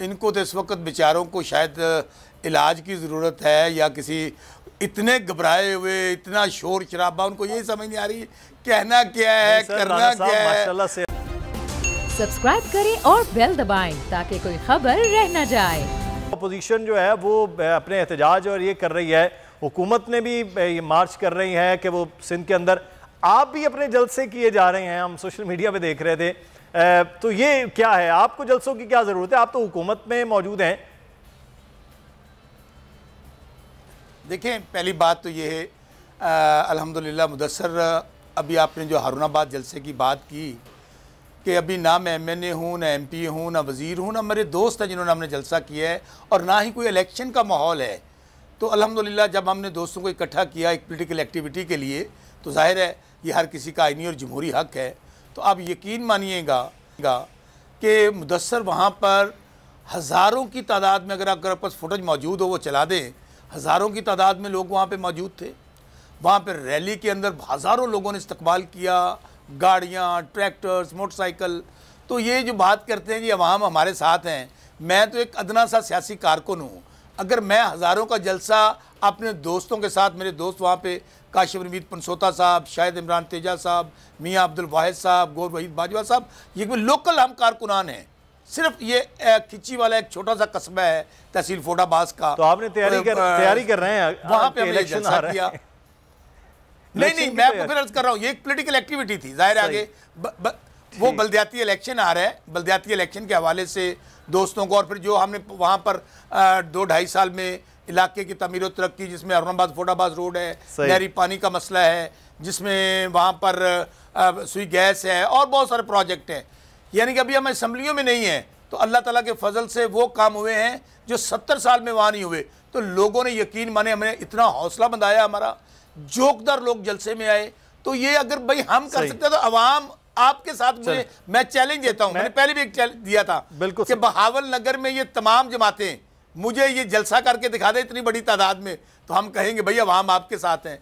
इनको तो इस वक्त बेचारों को शायद इलाज की ज़रूरत है या किसी इतने घबराए हुए, इतना शोर शराबा, उनको यही समझ नहीं आ रही कहना क्या है, करना क्या है। सब्सक्राइब करें और बेल दबाएं ताकि कोई खबर रह न जाए। अपोजिशन जो है वो अपने एहतजाज और ये कर रही है, हुकूमत ने भी ये मार्च कर रही है कि वो सिंध के अंदर, आप भी अपने जलसे किए जा रहे हैं, हम सोशल मीडिया पे देख रहे थे। तो ये क्या है, आपको जलसों की क्या ज़रूरत है, आप तो हुकूमत में मौजूद हैं। देखें, पहली बात तो ये है अल्हम्दुलिल्लाह मुदस्सर, अभी आपने जो हारूनाबाद जलसे की बात की कि अभी ना मैं MNA हूँ, ना MP हूँ, ना वज़ीर हूँ, ना मेरे दोस्त हैं जिन्होंने हमने जलसा किया है, और ना ही कोई इलेक्शन का माहौल है। तो अल्हम्दुलिल्लाह जब हमने दोस्तों को इकट्ठा किया एक पॉलिटिकल एक्टिविटी के लिए, तो जाहिर है ये हर किसी का आईनी और जमहूरी हक़ है। तो आप यकीन मानिएगा कि मुदस्सर वहाँ पर हज़ारों की तादाद में, अगर आपके पास फुटेज मौजूद हो वो चला दें, हज़ारों की तादाद में लोग वहाँ पे मौजूद थे। वहाँ पर रैली के अंदर हज़ारों लोगों ने इस्तकबाल किया, गाड़ियाँ, ट्रैक्टर्स, मोटरसाइकिल। तो ये जो बात करते हैं कि अवाम हमारे साथ हैं, मैं तो एक अदना सा सियासी कारकुन हूँ। अगर मैं हज़ारों का जलसा अपने दोस्तों के साथ, मेरे दोस्त वहाँ पे काशिफ नवीद पनसोता साहब, शाहिद इमरान तेजा साहब, मियाँ अब्दुल वाहिद साहब, गौर वहीद बाजवा साहब, ये कोई लोकल हम कारकुनान हैं। सिर्फ ये खिच्ची वाला एक छोटा सा कस्बा है तहसील फोडाबाज का। तो आपने तैयारी कर रहे हैं, वहाँ पे हमने जलसा किया। नहीं, मैं आपको फिर अर्ज कर रहा हूँ, ये एक पॉलिटिकल एक्टिविटी थी। जाहिर आगे वो बल्दियाती इलेक्शन आ रहा है, बल्दियाती इलेक्शन के हवाले से दोस्तों को, और फिर जो हमने वहाँ पर 2-2.5 साल में इलाके की तमीर और तरक्की, जिसमें हारूनाबाद फोडाबाज रोड है, नहरी पानी का मसला है, जिसमें वहाँ पर सुई गैस है और बहुत सारे प्रोजेक्ट हैं। यानी कि अभी हम असम्बलियों में नहीं हैं, तो अल्लाह ताला के फजल से वो काम हुए हैं जो 70 साल में वहाँ नहीं हुए। तो लोगों ने यकीन माने, हमें इतना हौसला बंधाया, हमारा जोकदार लोग जलसे में आए। तो ये अगर भाई हम कर सकते हैं तो अवाम आपके साथ, मुझे मैं चैलेंज देता हूं, मैंने पहले भी एक चैलेंज दिया था कि बहावल नगर में ये तमाम जमातें मुझे ये जलसा करके दिखा दे इतनी बड़ी तादाद में, तो हम कहेंगे भाई अवाम आपके साथ हैं।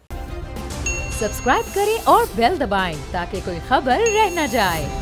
सब्सक्राइब करें और बेल दबाएं ताकि कोई खबर रह न जाए।